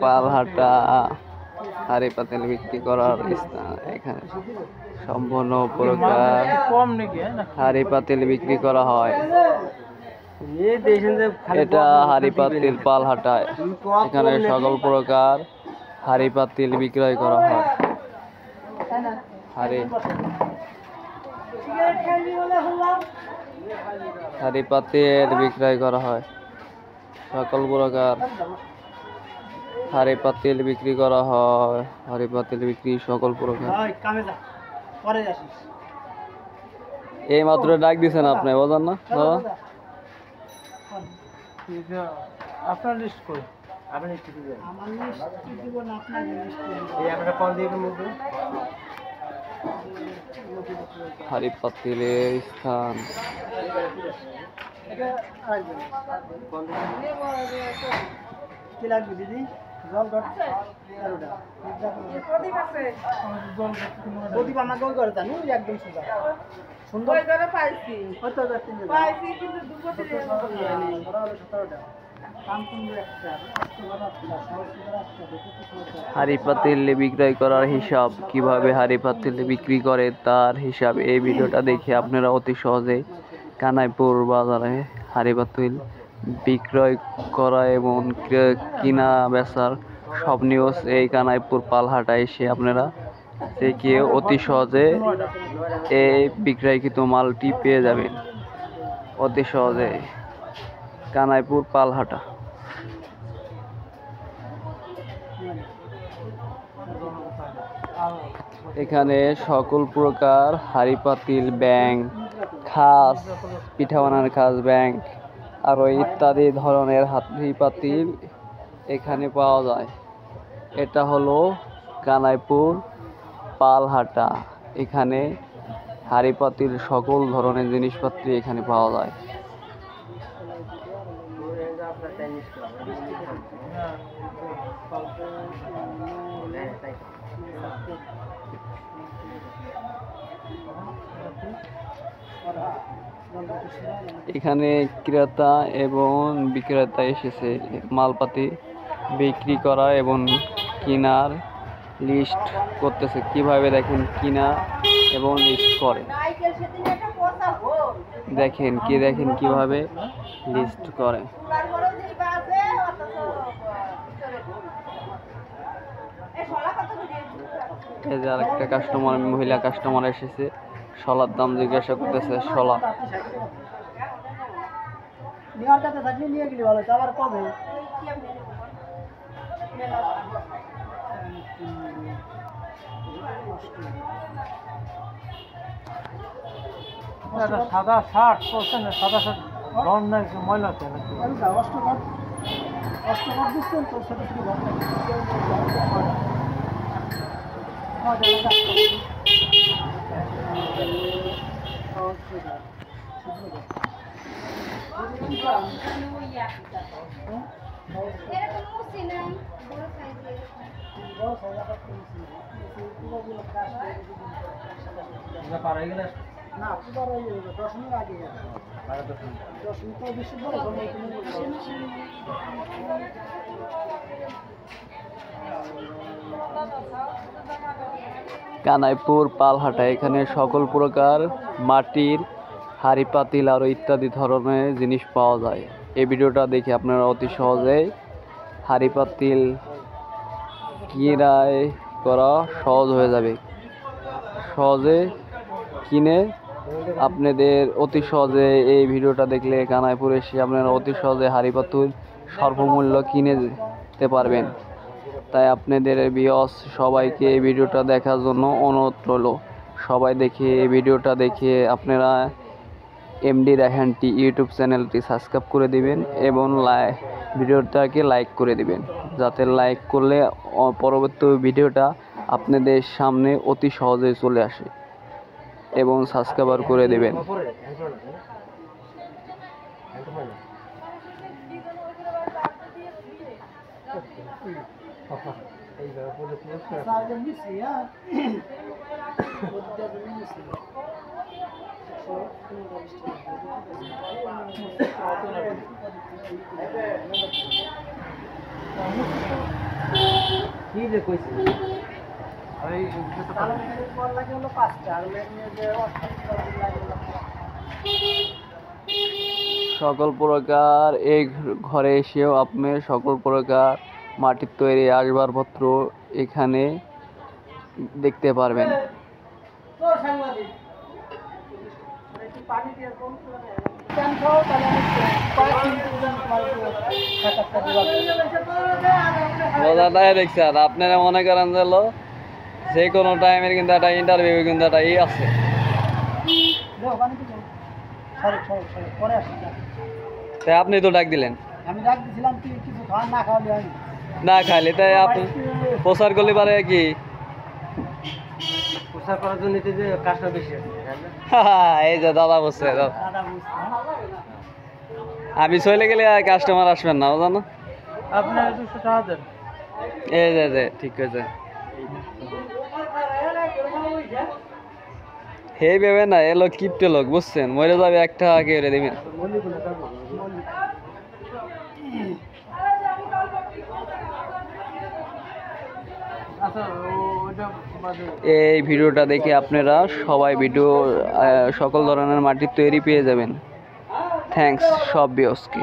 পালহাটা হাড়ি পাতিল বিক্রি করার স্থান। এখানে সম্পূর্ণ প্রকার হাড়ি পাতিল বিক্রি করা হয়। এটা হাড়ি পাতিল পালহাটায়। এখানে সকল প্রকার হাড়ি পাতিল বিক্রয় করা হয়। হাড়ি পাতিল বিক্রয় করা হয়। সকল প্রকার হাড়ি পাতিল বিক্রি করা হয়। হাড়ি পাতিল বিক্রি সকল প্রকার। এই মাত্র ডাক দিছেন আপনি, বুঝলেন না দাদা? আপনার লিস্ট কই? আপনি লিস্ট দিবেন। আমার লিস্ট দিব না, আপনার লিস্ট দিবেন। এই আমরা কোন দিকে মুভি? হাড়ি পাতিলের স্থান। এটা আসবে। কি লাগবে দিদি? জল ধরছে 13টা। প্রদীপ আছে। জল প্রদীপ আমাকে ওই করে জানি একদম সুন্দর। সুন্দর করে পাইছি। কত যাচ্ছে? পাইছি কিন্তু দুপুরে নেই। 17টা। হাড়ি পাতিল বিক্রয় করার হিসাব, কিভাবে হাড়ি পাতিল বিক্রি করে তার হিসাব এই ভিডিওটা দেখে আপনারা অতি সহজে কানাইপুর বাজারে হাড়ি পাতিল বিক্রয় করা এবং কিনা বেচার সব নিউজ এই কানাইপুর পালহাটায় এসে আপনারা দেখে অতি সহজে এই বিক্রয়কৃত মালটি পেয়ে যাবেন অতি সহজে। কানাইপুর পালহাটা। এখানে সকল প্রকার হাড়ি পাতিল, ব্যাং, খাস, পিঠা বানানোর খাস, ব্যাং আরও ইত্যাদি ধরনের হাড়ি পাতিল এখানে পাওয়া যায়। এটা হলো কানাইপুর পালহাটা। এখানে হাড়ি পাতিল সকল ধরনের জিনিসপত্র এখানে পাওয়া যায়। এখানে ক্রেতা এবং বিক্রেতা এসেছে মালপাতি বিক্রি করা এবং কিনার লিস্ট করতেছে। কিভাবে দেখেন কিনা এবং লিস্ট করে, দেখেন কিভাবে লিস্ট করে। এই যে আরেকটা কাস্টমার, মহিলা কাস্টমার এসেছে, শলার দাম জিজ্ঞাসা করতেছে। শলা নিয়ে গেলে ভালো, আবার কবে? সাদা শার্ট করছেন, সাদা শার্ট রং নাই, ময়লা আছে নাকি? অষ্টকট দিচ্ছেন তো, ছোটো ছোটো না, 10 মিনিট আগে 10 মিনিট বেশি বড়। কানাইপুর পালহাটা। এখানে সকল প্রকার মাটির হাড়ি পাতিল আরও ইত্যাদি ধরনের জিনিস পাওয়া যায়। এই ভিডিওটা দেখে আপনারা অতি সহজেই হাড়ি পাতিল ক্রয় করা সহজ হয়ে যাবে। সহজে কিনে আপনাদের অতি সহজে এই ভিডিওটা দেখলে কানাইপুর এসে আপনারা অতি সহজে হাড়ি পাতিল স্বল্পমূল্য কিনে যেতে পারবেন। তাই আপনাদের ভিউয়ার্স সবাইকে এই ভিডিওটা দেখার জন্য অনুরোধ রইল। সবাই দেখে এই ভিডিওটা দেখে আপনারা এমডি রায়হান টি ইউটিউব চ্যানেলটি সাবস্ক্রাইব করে দিবেন এবং ভিডিওটাকে লাইক করে দিবেন, যাতে লাইক করলে পরবর্তী ভিডিওটা আপনাদের সামনে অতি সহজে চলে আসে এবং সাবস্ক্রাইব করে দিবেন। এইভাবে কি যে কইছি এই তো বল লাগে হলো 5টা আর এমনি যে সকল প্রকার এই ঘরে এসেও আপনি সকল প্রকার মাটির তৈরি আসবাবপত্র এখানে দেখতে পারবেন। তো সাংবাদিক একটু পানি দিয়ে কম করে চান খাও তাহলে আমি কয়েকদিন তোমার টাকা দিবা। দাদা দেখছেন আপনারা মনে করেন যে যে কোনো টাইমের কিন্তু একটা ইন্টারভিউ কিন্তু একটা আছে। দাও পানি দিও। সরি পরে আসি। তাই আপনি তো ডাক দিলেন। আমি ডাক দিছিলাম তুই কিছু খাওয়া না খাওয়ালে আমি না খাইলে তাই আপনি প্রচার করলে পারে কি প্রচার করার জন্য যে কাজটা বেশি আছে এই যে দাদা বসছে দাদা বুঝছে আমি চলে গেলে কাস্টমার আসবেন না জানো। আপনার 200 টাকা দেন। এই যে ঠিক আছে হে ভেবে না এলো কিপটে লোক বুঝছেন মরে যাবে একটা আগে দেবেন। এই ভিডিওটা দেখে আপনারা সবাই সকল ধরনের মাটির তৈরি পেয়ে যাবেন। থ্যাঙ্কস সব বিয়সকে।